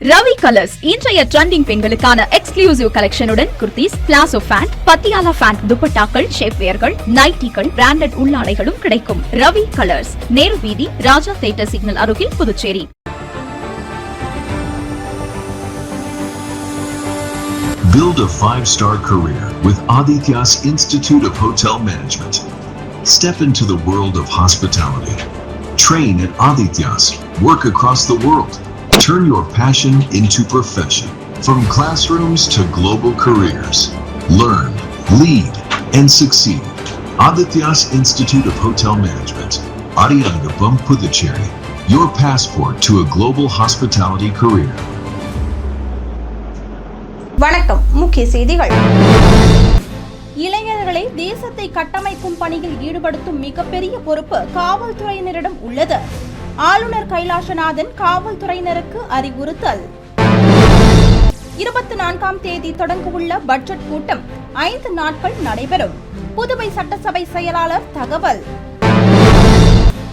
Ravi colours இன்றைய trending பெண்களுக்கான exclusive கலெக்ஷனுடன் kurtis, palazzo pant, Patiala pant, துப்பட்டாக்கள், ஷேப்வேர்கள், நைட்டிகள், பிராண்டட் உள்ளாடைகளும் கிடைக்கும். ரவி கலர்ஸ், நேரு வீதி, ராஜா தியேட்டர் சிக்னல் அருகில், Puducherry. Build a 5-star career with Aditya's Institute of Hotel Management. Step into the world of hospitality. Train at Aditya's. Work across the world. Turn your passion into profession. From classrooms to global careers. Learn, lead, and succeed. Aditya's Institute of Hotel Management. Ariyangapam, Puducherry. Your passport to a global hospitality career. வணக்கம். முக்கிய செய்திகள். இளைஞர்களை தேசத்தை கட்டமைக்கும் பணியில் ஈடுபடுத்தும் மிகப்பெரிய பொறுப்பு காவல்துறையினரிடம் உள்ளது. ஆளுநர் கைலாசநாதன் காவல்துறையினருக்கு அறிவுறுத்தல். 24ஆம் தேதி தொடங்கவுள்ள பட்ஜெட் கூட்டம் 5 நாட்கள் நடைபெறும். புதுவை சட்டசபை செயலாளர் தகவல்.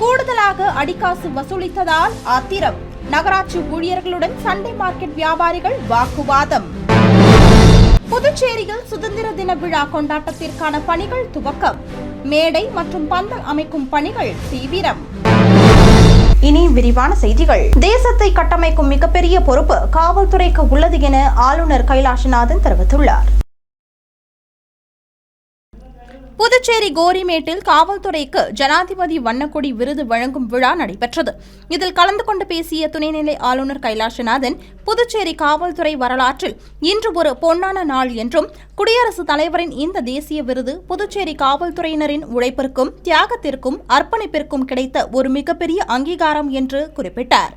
கூடுதலாக அடிக்காசு வசூலித்ததால் ஆத்திரம். நகராட்சி ஊழியர்களுடன் சண்டே மார்க்கெட் வியாபாரிகள் வாக்குவாதம். புதுச்சேரியில் சுதந்திர தின விழா கொண்டாட்டத்திற்கான பணிகள் துவக்கம். மேடை மற்றும் பந்தல் அமைக்கும் பணிகள் தீவிரம். இனி விரிவான செய்திகள். தேசத்தை கட்டமைக்கும் மிகப்பெரிய பொறுப்பு காவல்துறைக்கு உள்ளது என ஆளுநர் கைலாசநாதன் தெரிவித்துள்ளார். புதுச்சேரி கோரிமேட்டில் காவல்துறைக்கு ஜனாதிபதி வண்ணக்கொடி விருது வழங்கும் விழா நடைபெற்றது. இதில் கலந்து கொண்டு பேசிய துணைநிலை ஆளுநர் கைலாசநாதன், புதுச்சேரி காவல்துறை வரலாற்றில் இன்று ஒரு பொன்னான நாள் என்றும், குடியரசுத் தலைவரின் இந்த தேசிய விருது புதுச்சேரி காவல்துறையினரின் உழைப்பிற்கும் தியாகத்திற்கும் அர்ப்பணிப்பிற்கும் கிடைத்த ஒரு மிகப்பெரிய அங்கீகாரம் என்று குறிப்பிட்டார்.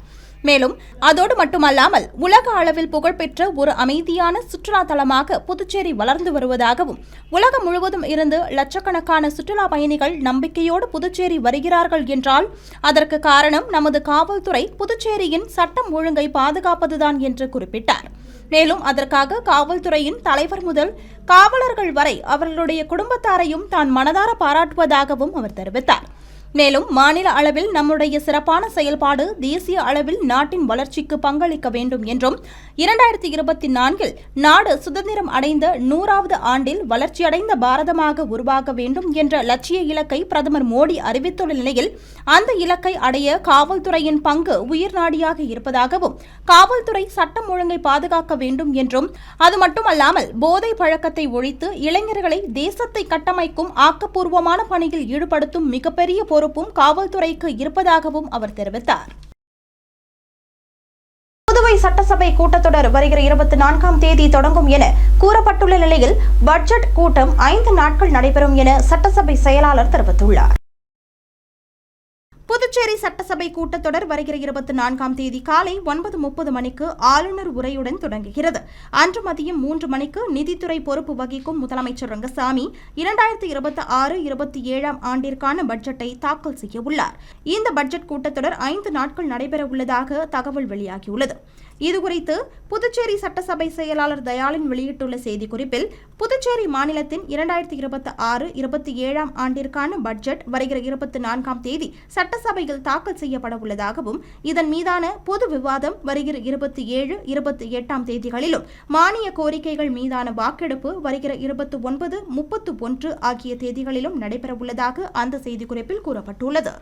மேலும் அதோடு மட்டுமல்லாமல் உலக அளவில் புகழ்பெற்ற ஒரு அமைதியான சுற்றுலா தலமாக புதுச்சேரி வளர்ந்து வருவதாகவும், உலகம் முழுவதும் இருந்து லட்சக்கணக்கான சுற்றுலா பயணிகள் நம்பிக்கையோடு புதுச்சேரி வருகிறார்கள் என்றால் அதற்கு காரணம் நமது காவல்துறை புதுச்சேரியின் சட்டம் ஒழுங்கை பாதுகாப்பதுதான் என்று குறிப்பிட்டார். மேலும் அதற்காக காவல்துறையின் தலைவர் முதல் காவலர்கள் வரை அவர்களுடைய குடும்பத்தாரையும் தான் மனதார பாராட்டுவதாகவும் அவர் தெரிவித்தார். மேலும் மாநில அளவில் நம்முடைய சிறப்பான செயல்பாடு தேசிய அளவில் நாட்டின் வளர்ச்சிக்கு பங்களிக்க வேண்டும் என்றும், 2024 நாடு சுதந்திரம் அடைந்த 100வது ஆண்டில் வளர்ச்சியடைந்த பாரதமாக உருவாக வேண்டும் என்ற லட்சிய இலக்கை பிரதமர் மோடி அறிவித்துள்ள நிலையில் அந்த இலக்கை அடைய காவல்துறையின் பங்கு உயிர்நாடியாக இருப்பதாகவும், காவல்துறை சட்டம் ஒழுங்கை பாதுகாக்க வேண்டும் என்றும், அது மட்டுமல்லாமல் போதை பழக்கத்தை ஒழித்து இளைஞர்களை தேசத்தை கட்டமைக்கும் ஆக்கப்பூர்வமான பணியில் ஈடுபடுத்தும் மிகப்பெரிய பொறுப்பும் காவல்துறைக்கு இருப்பதாகவும் அவர் தெரிவித்தார். புதுவை சட்டசபை கூட்டத்தொடர் வருகிற 24ஆம் தேதி தொடங்கும் என கூறப்பட்டுள்ள நிலையில் பட்ஜெட் கூட்டம் 5 நாட்கள் நடைபெறும் என சட்டசபை செயலாளர் தெரிவித்துள்ளார். புதுச்சேரி சட்டசபை கூட்டத்தொடர் வருகிற 24ஆம் தேதி காலை 9:30 மணிக்கு ஆளுநர் உரையுடன் தொடங்குகிறது. அன்று மதியம் 3 மணிக்கு நிதித்துறை பொறுப்பு வகிக்கும் முதலமைச்சர் ரங்கசாமி 2026-27ஆம் ஆண்டிற்கான பட்ஜெட்டை தாக்கல் செய்ய உள்ளார். இந்த பட்ஜெட் கூட்டத்தொடர் 5 நாட்கள் நடைபெற உள்ளதாக தகவல் வெளியாகியுள்ளது. இதுகுறித்து புதுச்சேரி சட்டசபை செயலாளர் தயாளன் வெளியிட்டுள்ள செய்திக்குறிப்பில், புதுச்சேரி மாநிலத்தின் 2026-27ஆம் ஆண்டிற்கான பட்ஜெட் வருகிற 24ஆம் தேதி சட்டசபையில் தாக்கல் செய்யப்பட உள்ளதாகவும், இதன் மீதான பொது விவாதம் வருகிற 27-28ஆம் தேதிகளிலும், மானிய கோரிக்கைகள் மீதான வாக்கெடுப்பு வருகிற 29, 31 ஆகிய தேதிகளிலும் நடைபெற உள்ளதாக அந்த செய்திக்குறிப்பில் கூறப்பட்டுள்ளது.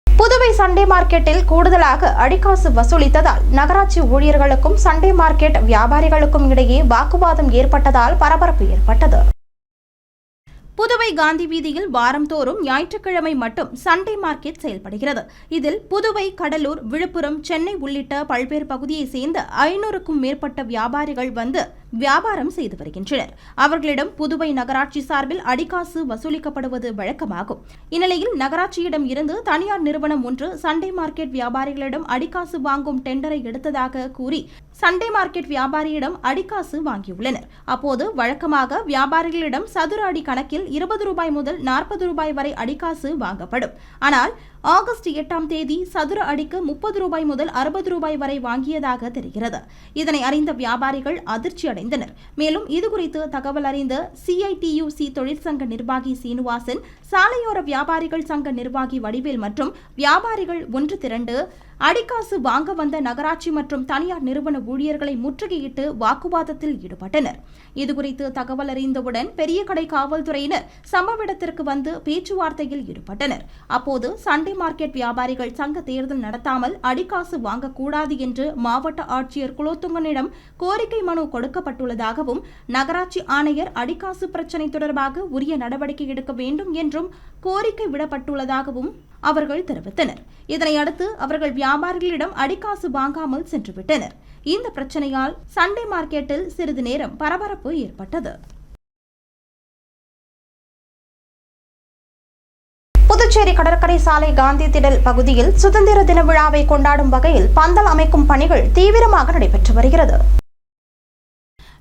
புதுவை சண்டே மார்க்கெட்டில் கூடுதலாக அடிக்காசு வசூலித்ததால் நகராட்சி ஊழியர்களுக்கும் சண்டே மார்க்கெட் வியாபாரிகளுக்கும் இடையே வாக்குவாதம் ஏற்பட்டதால் பரபரப்பு ஏற்பட்டது. புதுவை காந்தி வீதியில் வாரந்தோறும் ஞாயிற்றுக்கிழமை மட்டும் சண்டே மார்க்கெட் செயல்படுகிறது. இதில் புதுவை, கடலூர், விழுப்புரம், சென்னை உள்ளிட்ட பல்வேறு பகுதியை சேர்ந்த 500க்கும் மேற்பட்ட வியாபாரிகள் வந்து வியாபாரம் செய்து வருகின்றனர். அவர்களிடம் புதுவை நகராட்சி சார்பில் அடிக்காசு வசூலிக்கப்படுவது வழக்கமாகும். இந்நிலையில் நகராட்சியிடம் இருந்து தனியார் நிறுவனம் ஒன்று சண்டே மார்க்கெட் வியாபாரிகளிடம் அடிக்காசு வாங்கும் டெண்டரை எடுத்ததாக கூறி சண்டே மார்க்கெட் வியாபாரியிடம் அடிக்காசு வாங்கியுள்ளனர். அப்போது வழக்கமாக வியாபாரிகளிடம் சதுர அடி கணக்கில் 20 ரூபாய் முதல் 40 ரூபாய் வரை அடிக்காசு வாங்கப்படும். ஆனால் ஆகஸ்ட் 8ஆம் தேதி சதுர அடிக்கு 30 ரூபாய் முதல் 60 ரூபாய் வரை வாங்கியதாக தெரிகிறது. இதனை அறிந்த வியாபாரிகள் அதிர்ச்சி அடைந்தனர். மேலும் இதுகுறித்து தகவல் அறிந்த CITUC தொழிற்சங்க நிர்வாகி சீனிவாசன், சாலையோர வியாபாரிகள் சங்க நிர்வாகி வடிவேல் மற்றும் வியாபாரிகள் ஒன்று திரண்டு அடிக்காசு வாங்க வந்த நகராட்சி மற்றும் தனியார் நிறுவன ஊழியர்களை முற்றுகையிட்டு வாக்குவாதத்தில் ஈடுபட்டனர். இதுகுறித்து தகவல் அறிந்தவுடன் பெரிய கடை காவல்துறையினர் சம்பவ இடத்திற்கு வந்து பேச்சுவார்த்தையில் ஈடுபட்டனர். அப்போது சண்டே மார்க்கெட் வியாபாரிகள் சங்க தேர்தல் நடத்தாமல் அடிக்காசு வாங்கக்கூடாது என்று மாவட்ட ஆட்சியர் குலோத்துங்கனிடம் கோரிக்கை மனு கொடுக்கப்பட்டுள்ளதாகவும் நகராட்சி ஆணையர் அடிக்காசு பிரச்சினை தொடர்பாக உரிய நடவடிக்கை எடுக்க வேண்டும் என்றும் கோரிக்கை விடப்பட்டுள்ளதாகவும் அவர்கள் தெரிவித்தனர். இதனையடுத்து அவர்கள் வியாபாரிகளிடம் அடிக்காசு வாங்காமல் சென்றுவிட்டனர். இந்த பிரச்சனையால் சண்டே மார்க்கெட்டில் சிறிது நேரம் பரபரப்பு ஏற்பட்டது. புதுச்சேரி கடற்கரை சாலை காந்தி திடல் பகுதியில் சுதந்திர தின விழாவை கொண்டாடும் வகையில் பந்தல் அமைக்கும் பணிகள் தீவிரமாக நடைபெற்று வருகிறது.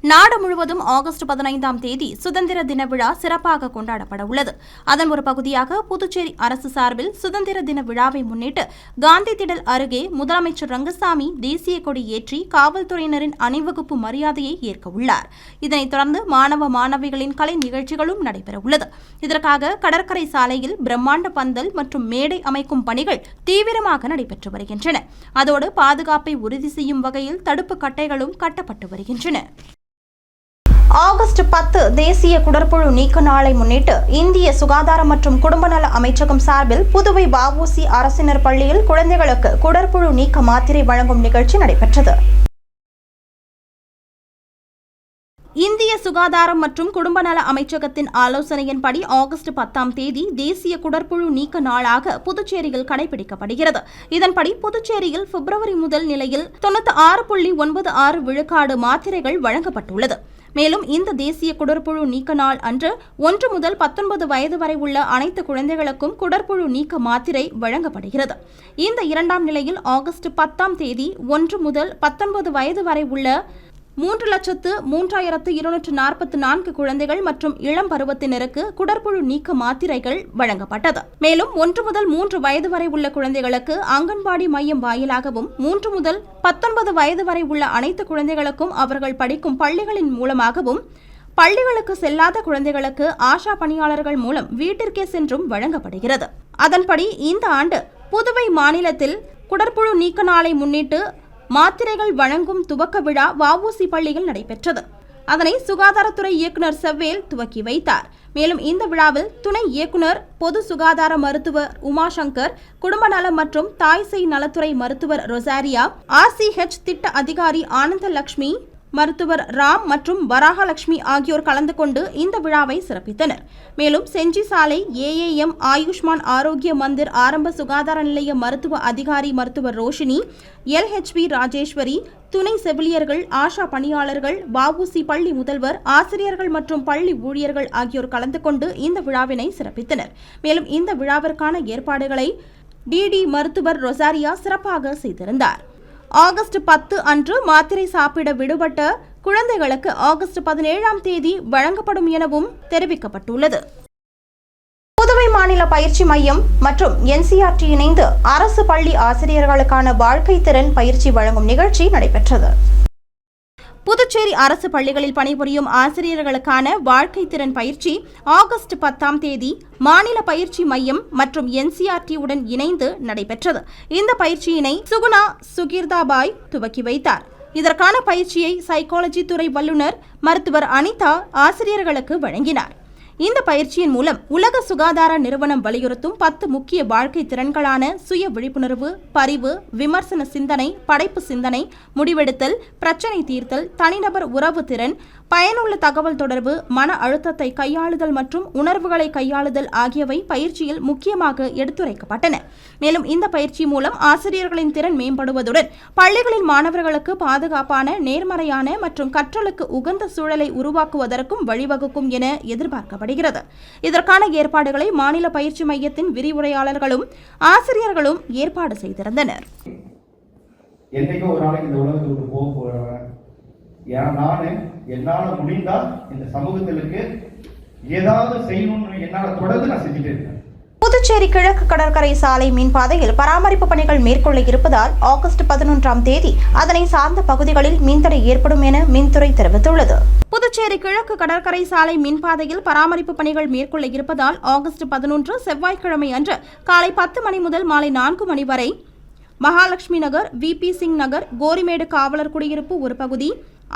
நாடு முழுவதும் ஆகஸ்ட் 15ஆம் தேதி சுதந்திர தின விழா சிறப்பாக கொண்டாடப்பட உள்ளது. அதன் ஒரு பகுதியாக புதுச்சேரி அரசு சார்பில் சுதந்திர தின விழாவை முன்னிட்டு காந்தி திடல் அருகே முதலமைச்சர் ரங்கசாமி தேசிய கொடி ஏற்றி காவல்துறையினரின் அணிவகுப்பு மரியாதையை ஏற்க உள்ளார். இதனைத் தொடர்ந்து மாணவ மாணவிகளின் கலை நிகழ்ச்சிகளும் நடைபெற உள்ளது. இதற்காக கடற்கரை சாலையில் பிரம்மாண்ட பந்தல் மற்றும் மேடை அமைக்கும் பணிகள் தீவிரமாக நடைபெற்று வருகின்றன. அதோடு பாதுகாப்பை உறுதி செய்யும் வகையில் தடுப்பு கட்டைகளும் கட்டப்பட்டு வருகின்றன. ஆகஸ்ட் 10 தேசிய குடற்புழு நீக்க நாளை முன்னிட்டு இந்திய சுகாதாரம் மற்றும் குடும்ப நல அமைச்சகம் சார்பில் புதுவை வ.உ.சி. அரசினர் பள்ளியில் குழந்தைகளுக்கு குடற்புழு நீக்க மாத்திரை வழங்கும் நிகழ்ச்சி நடைபெற்றது. இந்திய சுகாதாரம் மற்றும் குடும்ப நல அமைச்சகத்தின் ஆலோசனையின்படி ஆகஸ்ட் 10ஆம் தேதி தேசிய குடற்புழு நீக்க நாளாக புதுச்சேரியில் கடைபிடிக்கப்படுகிறது. இதன்படி புதுச்சேரியில் பிப்ரவரி முதல் நிலையில் 96.96 விழுக்காடு மாத்திரைகள் வழங்கப்பட்டுள்ளது. மேலும் இந்த தேசிய குடற்புழு நீக்க நாள் அன்று 1 முதல் 19 வயது வரை உள்ள அனைத்து குழந்தைகளுக்கும் குடற்புழு நீக்க மாத்திரை வழங்கப்படுகிறது. இந்த 2ஆம் நிலையில் ஆகஸ்ட் 10ஆம் தேதி 1 முதல் 19 வயது வரை உள்ள 3,03,244 குழந்தைகள் மற்றும் இளம் பருவத்தினருக்கு குடற்புழு நீக்க மாத்திரைகள் வழங்கப்பட்டது. மேலும் 1 முதல் 3 வயது வரை உள்ள குழந்தைகளுக்கு அங்கன்வாடி மையம் வாயிலாகவும் 3 முதல் 19 வயது வரை உள்ள அனைத்து குழந்தைகளுக்கும் அவர்கள் படிக்கும் பள்ளிகளின் மூலமாகவும் பள்ளிகளுக்கு செல்லாத குழந்தைகளுக்கு ஆஷா பணியாளர்கள் மூலம் வீட்டிற்கே சென்றும் வழங்கப்படுகிறது. அதன்படி இந்த ஆண்டு புதுவை மாநிலத்தில் குடற்புழு நீக்க நாளை முன்னிட்டு மாத்திரைகள் வழங்கும் துவக்க விழா வ.உ.சி. பள்ளியில் நடைபெற்றது. அதனை சுகாதாரத்துறை இயக்குநர் செவ்வேல் துவக்கி வைத்தார். மேலும் இந்த விழாவில் துணை இயக்குநர் பொது சுகாதார மருத்துவர் உமாசங்கர், குடும்ப நலம் மற்றும் தாய் சேய் நலத்துறை மருத்துவர் ரொசாரியா, RCH திட்ட அதிகாரி ஆனந்தலட்சுமி, மருத்துவர் ராம் மற்றும் வராகலட்சுமி ஆகியோர் கலந்து கொண்டு இந்த விழாவை சிறப்பித்தனர். மேலும் செஞ்சி சாலை AAM ஆயுஷ்மான் ஆரோக்கிய மந்திர் ஆரம்ப சுகாதார நிலைய மருத்துவ அதிகாரி மருத்துவர் ரோஷினி, LHP ராஜேஸ்வரி, துணை செவிலியர்கள், ஆஷா பணியாளர்கள், வ.உ.சி. பள்ளி முதல்வர், ஆசிரியர்கள் மற்றும் பள்ளி ஊழியர்கள் ஆகியோர் கலந்து கொண்டு இந்த விழாவினை சிறப்பித்தனர். மேலும் இந்த விழாவிற்கான ஏற்பாடுகளை DD மருத்துவர் ரொசாரியா சிறப்பாக செய்திருந்தார். ஆகஸ்ட் 10 அன்று மாத்திரை சாப்பிட விடுபட்ட குழந்தைகளுக்கு ஆகஸ்ட் 17ஆம் தேதி வழங்கப்படும் எனவும் தெரிவிக்கப்பட்டுள்ளது. புதுவை மாநில பயிற்சி மையம் மற்றும் NCERT இணைந்து அரசு பள்ளி ஆசிரியர்களுக்கான வாழ்க்கை திறன் பயிற்சி வழங்கும் நிகழ்ச்சி நடைபெற்றது. புதுச்சேரி அரசு பள்ளிகளில் பணிபுரியும் ஆசிரியர்களுக்கான வாழ்க்கை திறன் பயிற்சி ஆகஸ்ட் 10ஆம் தேதி மாநில பயிற்சி மையம் மற்றும் NCERT உடன் இணைந்து நடைபெற்றது. இந்த பயிற்சியினை சுகுணா சுகீர்தாபாய் துவக்கி வைத்தார். இதற்கான பயிற்சியை சைக்காலஜி துறை வல்லுநர் மருத்துவர் அனிதா ஆசிரியர்களுக்கு வழங்கினார். இந்த பயிற்சியின் மூலம் உலக சுகாதார நிறுவனம் வலியுறுத்தும் 10 முக்கிய வாழ்க்கை திறன்களான சுய விழிப்புணர்வு, பரிவு, விமர்சன சிந்தனை, படைப்பு சிந்தனை, முடிவெடுத்தல், பிரச்சனை தீர்த்தல், தனிநபர் உறவு திறன், பயனுள்ள தகவல் தொடர்பு, மன அழுத்தத்தை கையாளுதல் மற்றும் உணர்வுகளை கையாளுதல் ஆகியவை பயிற்சியில் முக்கியமாக எடுத்துரைக்கப்பட்டன. மேலும் இந்த பயிற்சி மூலம் ஆசிரியர்களின் திறன் மேம்படுவதுடன் பள்ளிகளின் மாணவர்களுக்கு பாதுகாப்பான, நேர்மறையான மற்றும் கற்றலுக்கு உகந்த சூழலை உருவாக்குவதற்கும் வழிவகுக்கும் என எதிர்பார்க்கப்படுகிறது. இதற்கான ஏற்பாடுகளை மாநில பயிற்சி மையத்தின் விரிவுரையாளர்களும் ஆசிரியர்களும் ஏற்பாடு செய்திருந்தனர். என்னைக்கோ ஒரு நாளைக்கு இந்த உலகத்துக்கு போக போறவன் நானு என்னால முடிந்தா இந்த சமூகத்திற்கு ஏதாவது செய்யணும்னு என்னால தொடர்ந்து நான் செஞ்சுட்டே இருக்கேன். புதுச்சேரி கிழக்கு கடற்கரை சாலை மீன்பாதையில் பராமரிப்பு பணிகள் மேற்கொள்ள இருப்பதால் ஆகஸ்ட் 11ஆம் தேதி அதனை சார்ந்த பகுதிகளில் மின்தடை ஏற்படும் என மின்துறை தெரிவித்துள்ளது. புதுச்சேரி கிழக்கு கடற்கரை சாலை மின்பாதையில் பராமரிப்பு பணிகள் மேற்கொள்ள இருப்பதால் ஆகஸ்ட் 11 செவ்வாய்க்கிழமை அன்று காலை 10 மணி முதல் மாலை 4 மணி வரை மகாலட்சுமி நகர், விபி சிங் நகர், கோரிமேடு காவலர் குடியிருப்பு ஒரு பகுதி,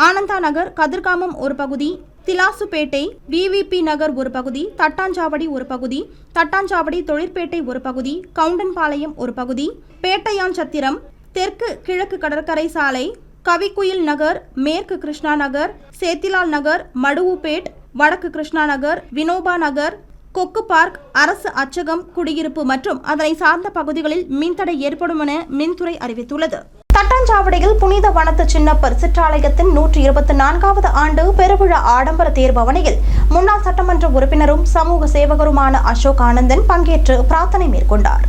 ஆனந்தா நகர், கதிர்காமம் ஒரு பகுதி, திலாசுப்பேட்டை, விவிபி நகர் ஒரு பகுதி, தட்டாஞ்சாவடி ஒரு பகுதி, தட்டாஞ்சாவடி தொழிற்பேட்டை ஒரு பகுதி, கவுண்டன்பாளையம் ஒரு பகுதி, பேட்டையான்சத்திரம், தெற்கு கிழக்கு கடற்கரை சாலை, கவிக்குயில் நகர், மேற்கு கிருஷ்ணா நகர், சேத்திலால் நகர், மடுவுப்பேட், வடக்கு கிருஷ்ணா நகர், வினோபா நகர், கொக்கு பார்க், அரசு அச்சகம் குடியிருப்பு மற்றும் அதனை சார்ந்த பகுதிகளில் மின்தடை ஏற்படும் என மின்துறை அறிவித்துள்ளது. தட்டாஞ்சாவடியில் புனித வனத்து சின்னப்பர் சிற்றாலயத்தின் 124வது ஆண்டு பெருவிழா ஆடம்பர தேர்பவனியில் முன்னாள் சட்டமன்ற உறுப்பினரும் சமூக சேவகருமான அசோக் ஆனந்தன் பங்கேற்று பிரார்த்தனை மேற்கொண்டார்.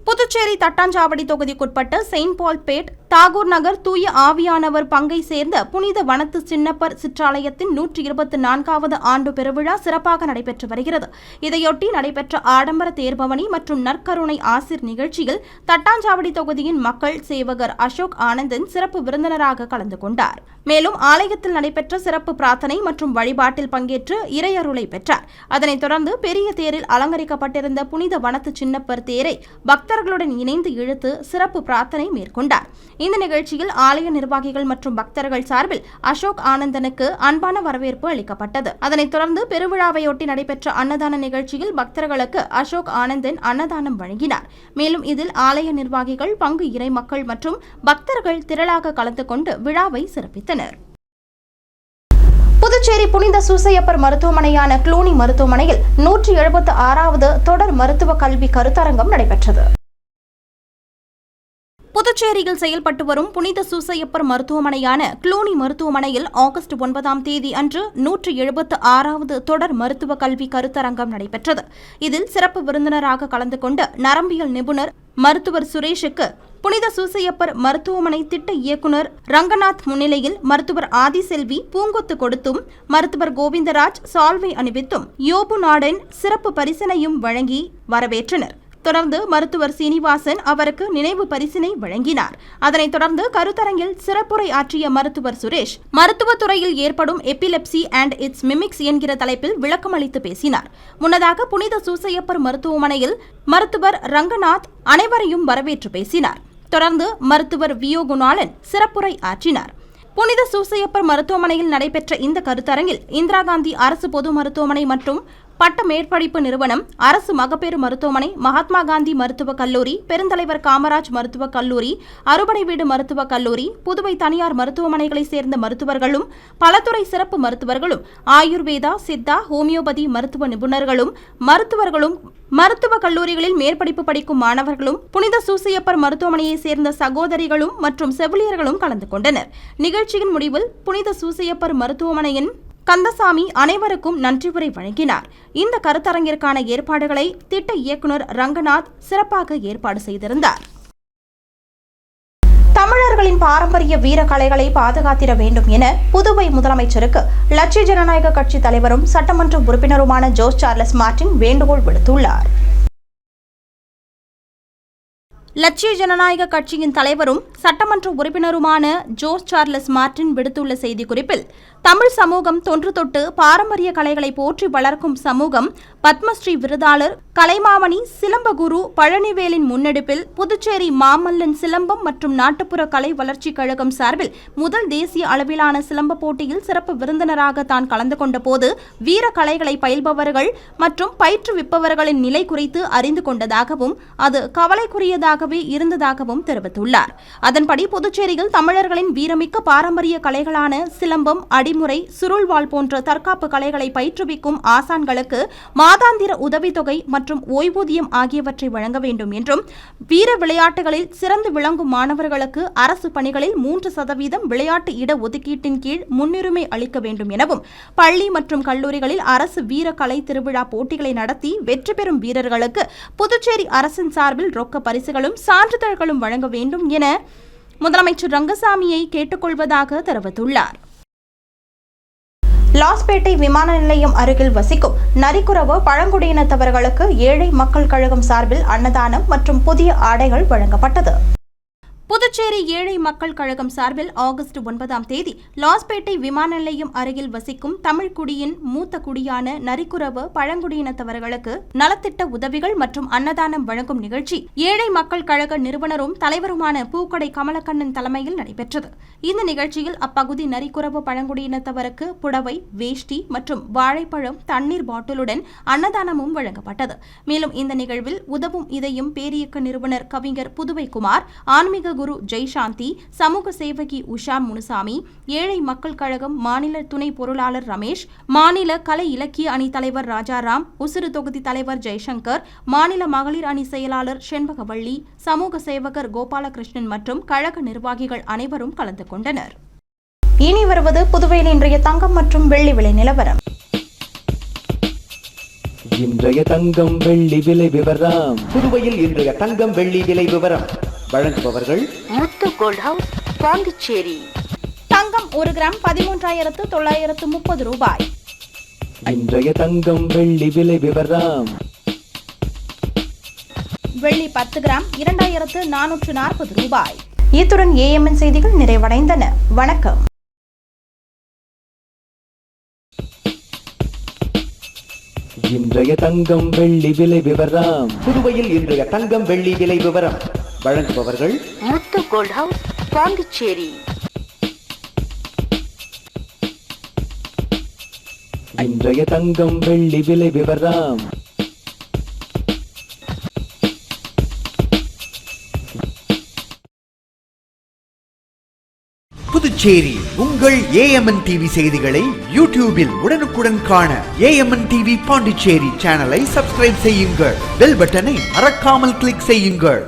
புதுச்சேரி தட்டாஞ்சாவடி தொகுதிக்குட்பட்ட செயின்ட் பால் பேட், தாகூர் நகர் தூய ஆவியானவர் பங்கை சேர்ந்த புனித வனத்து சின்னப்பர் சிற்றாலயத்தின் 124வது ஆண்டு பெருவிழா சிறப்பாக நடைபெற்று வருகிறது. இதையொட்டி நடைபெற்ற ஆடம்பர தேர்பவனி மற்றும் நற்கருணை ஆசிர் நிகழ்ச்சியில் தட்டாஞ்சாவடி தொகுதியின் மக்கள் சேவகர் அசோக் ஆனந்தன் சிறப்பு விருந்தினராக கலந்து கொண்டார். மேலும் ஆலயத்தில் நடைபெற்ற சிறப்பு பிரார்த்தனை மற்றும் வழிபாட்டில் பங்கேற்று இறையருளை பெற்றார். அதனைத் தொடர்ந்து பெரிய தேரில் அலங்கரிக்கப்பட்டிருந்த புனித வனத்து சின்னப்பர் தேரை பக்தர்களுடன் இணைந்து இழுத்து சிறப்பு பிரார்த்தனை மேற்கொண்டார். இந்த நிகழ்ச்சியில் ஆலய நிர்வாகிகள் மற்றும் பக்தர்கள் சார்பில் அசோக் ஆனந்தனுக்கு அன்பான வரவேற்பு அளிக்கப்பட்டது. அதனைத் தொடர்ந்து பெருவிழாவையொட்டி நடைபெற்ற அன்னதான நிகழ்ச்சியில் பக்தர்களுக்கு அசோக் ஆனந்தன் அன்னதானம் வழங்கினார். மேலும் இதில் ஆலய நிர்வாகிகள், பங்கு இறை மக்கள் மற்றும் பக்தர்கள் திரளாக கலந்து கொண்டு விழாவை சிறப்பித்தனர். புதுச்சேரி புனித சூசையப்பர் மருத்துவமனையான க்ளூனி மருத்துவமனையில் 176வது தொடர் மருத்துவ கல்வி கருத்தரங்கம் நடைபெற்றது. புதுச்சேரியில் செயல்பட்டு வரும் புனித சூசையப்பர் மருத்துவமனையான க்ளூனி மருத்துவமனையில் ஆகஸ்ட் 9ஆம் தேதி அன்று 176வது தொடர் மருத்துவ கல்வி கருத்தரங்கம் நடைபெற்றது. இதில் சிறப்பு விருந்தினராக கலந்து கொண்டு நரம்பியல் நிபுணர் மருத்துவர் சுரேஷுக்கு புனித சூசையப்பர் மருத்துவமனை திட்ட இயக்குநர் ரங்கநாத் முன்னிலையில் மருத்துவர் ஆதிசெல்வி பூங்கொத்து கொடுத்தும், மருத்துவர் கோவிந்தராஜ் சால்வை அணிவித்தும், யோபு நாடன் சிறப்பு பரிசினையும் வழங்கி வரவேற்றனர். தொடர்ந்து மருத்துவர் சீனிவாசன் அவருக்கு நினைவு பரிசினை வழங்கினார். அதனைத் தொடர்ந்து கருத்தரங்கில் சிறப்புரை ஆற்றிய மருத்துவர் சுரேஷ் மருத்துவத்துறையில் ஏற்படும் எபிலெப்சி அண்ட் இட்ஸ் மிமிக்ஸ் என்கிற தலைப்பில் விளக்கமளித்து பேசினார். முன்னதாக புனித சூசையப்பர் மருத்துவமனையில் மருத்துவர் ரங்கநாத் அனைவரையும் வரவேற்று பேசினார். தொடர்ந்து மருத்துவர் வியோ குணாலன் சிறப்புரை ஆற்றினார். புனித சூசையப்பர் மருத்துவமனையில் நடைபெற்ற இந்த கருத்தரங்கில் இந்திரா காந்தி அரசு பொது மருத்துவமனை மற்றும் பட்ட மேற்படிப்பு நிறுவனம், அரசு மகப்பேறு மருத்துவமனை, மகாத்மா காந்தி மருத்துவக் கல்லூரி, பெருந்தலைவர் காமராஜ் மருத்துவக் கல்லூரி, அறுபடை வீடு மருத்துவக் கல்லூரி, புதுவை தனியார் மருத்துவமனைகளைச் சேர்ந்த மருத்துவர்களும், பலதுறை சிறப்பு மருத்துவர்களும், ஆயுர்வேதா, சித்தா, ஹோமியோபதி மருத்துவ நிபுணர்களும், மருத்துவர்களும், மருத்துவக் கல்லூரிகளில் மேற்படிப்பு படிக்கும் மாணவர்களும், புனித சூசையப்பர் மருத்துவமனையைச் சேர்ந்த சகோதரிகளும் மற்றும் செவிலியர்களும் கலந்து கொண்டனர். நிகழ்ச்சியின் முடிவில் புனித சூசையப்பர் மருத்துவமனையின் கந்தசாமி அனைவருக்கும் நன்றி உரை வழங்கினார். இந்த கருத்தரங்கிற்கான ஏற்பாடுகளை திட்ட இயக்குநர் ரங்கநாத் சிறப்பாக ஏற்பாடு செய்திருந்தார். தமிழர்களின் பாரம்பரிய வீர கலைகளை பாதுகாத்திட வேண்டும் என புதுவை முதலமைச்சருக்கு லட்சிய ஜனநாயக கட்சி தலைவரும் சட்டமன்ற உறுப்பினருமான ஜோஸ் சார்லஸ் மார்டின் வேண்டுகோள் விடுத்துள்ளார். லட்சிய ஜனநாயக கட்சியின் தலைவரும் சட்டமன்ற உறுப்பினருமான ஜோஸ் சார்லஸ் மார்டின் விடுத்துள்ள செய்திக்குறிப்பில், தமிழ் சமூகம் தொன்று தொட்டு பாரம்பரிய கலைகளை போற்றி வளர்க்கும் சமூகம். பத்மஸ்ரீ விருதாளர் கலைமாமணி சிலம்பகுரு பழனிவேலின் முன்னெடுப்பில் புதுச்சேரி மாமல்லன் சிலம்பம் மற்றும் நாட்டுப்புற கலை வளர்ச்சி கழகம் சார்பில் முதல் தேசிய அளவிலான சிலம்ப போட்டியில் சிறப்பு விருந்தினராக தான் கலந்து கொண்ட போது வீர கலைகளை பயில்பவர்கள் மற்றும் பயிற்றுவிப்பவர்களின் நிலை குறித்து அறிந்து கொண்டதாகவும் அது கவலைக்குரியதாகவே இருந்ததாகவும் தெரிவித்துள்ளார். அதன்படி புதுச்சேரியில் தமிழர்களின் வீரமிக்க பாரம்பரிய கலைகளான சிலம்பம், அடிமுறை, சுருள்வாள் போன்ற தற்காப்பு கலைகளை பயிற்றுவிக்கும் ஆசான்களுக்கு மாதாந்திர உதவித்தொகை மற்றும் ஓய்வூதியம் ஆகியவற்றை வழங்க வேண்டும் என்றும், வீர விளையாட்டுகளில் சிறந்து விளங்கும் மாணவர்களுக்கு அரசு பணிகளில் 3% விளையாட்டு இட ஒதுக்கீட்டின் கீழ் முன்னுரிமை அளிக்க வேண்டும் எனவும், பள்ளி மற்றும் கல்லூரிகளில் அரசு வீர கலை திருவிழா போட்டிகளை நடத்தி வெற்றி பெறும் வீரர்களுக்கு புதுச்சேரி அரசின் சார்பில் ரொக்க பரிசுகளும் சான்றிதழ்களும் வழங்க வேண்டும் என முதலமைச்சர் ரங்கசாமியை கேட்டுக்கொள்வதாக தெரிவித்துள்ளார். லாஸ்பேட்டை விமான நிலையம் அருகில் வசிக்கும் நரிக்குறவு பழங்குடியினத்தவர்களுக்கு ஏழை மக்கள் கழகம் சார்பில் அன்னதானம் மற்றும் புதிய ஆடைகள் வழங்கப்பட்டது. புதுச்சேரி ஏழை மக்கள் கழகம் சார்பில் ஆகஸ்ட் 9ஆம் தேதி லாஸ்பேட்டை விமான நிலையம் அருகில் வசிக்கும் தமிழ் குடியின் மூத்த குடியான நரிக்குறவ பழங்குடியினத்தவர்களுக்கு நலத்திட்ட உதவிகள் மற்றும் அன்னதானம் வழங்கும் நிகழ்ச்சி ஏழை மக்கள் கழக நிறுவனரும் தலைவருமான பூக்கடை கமலக்கண்ணன் தலைமையில் நடைபெற்றது. இந்த நிகழ்ச்சியில் அப்பகுதி நரிக்குறவ பழங்குடியினத்தவருக்கு புடவை, வேஷ்டி மற்றும் வாழைப்பழம், தண்ணீர் பாட்டிலுடன் அன்னதானமும் வழங்கப்பட்டது. மேலும் இந்த நிகழ்வில் உதவும் இதயம் பேரியக்க நிறுவனர் கவிஞர் புதுவை குமார், ஆன்மீக குரு ஜெய்சாந்தி, சமூக சேவகி உஷா முனுசாமி, ஏழை மக்கள் கழகம் மாநில துணை பொருளாளர் ரமேஷ், மாநில கலை இலக்கிய அணி தலைவர் ராஜாராம், உசுறு தொகுதி தலைவர் ஜெய்சங்கர், மாநில மகளிர் அணி செயலாளர் செண்பகவள்ளி, சமூக சேவகர் கோபாலகிருஷ்ணன் மற்றும் கழக நிர்வாகிகள் அனைவரும் கலந்து கொண்டனர். இனி வருவது புதுவையில் இன்றைய தங்கம் மற்றும் வெள்ளி விலை நிலவரம். இன்றைய தங்கம் வெள்ளி விலை விவரம். புதுவையில் இன்றைய தங்கம் வெள்ளி விலை விவரம் வழங்குபவர்கள் முத்து கோல்ட் ஹவுஸ், பாண்டிச்சேரி. தங்கம் 1 கிராம் 13,930 ரூபாய். இன்றைய தங்கம் வெள்ளி விலை விவரம். வெள்ளி 10 கிராம் 2,440 ரூபாய். இத்துடன் ஏஎம்என் செய்திகள் நிறைவடைந்தன. வணக்கம். இன்றைய தங்கம் வெள்ளி விலை விவரம். புதுவையில் இன்றைய தங்கம் வெள்ளி விலை விவரம் வழங்குபவர்கள் முத்து கோல்ட் ஹவுஸ், பாண்டிச்சேரி. இன்றைய தங்கம் வெள்ளி விலை விவரம். புதுச்சேரி உங்கள் ஏஎம்என் டிவி செய்திகளை யூடியூபில் உடனுக்குடன் காண ஏஎம்என் டிவி பாண்டிச்சேரி சேனலை சப்ஸ்கிரைப் செய்யுங்கள். பெல் பட்டனை மறக்காமல் கிளிக் செய்யுங்கள்.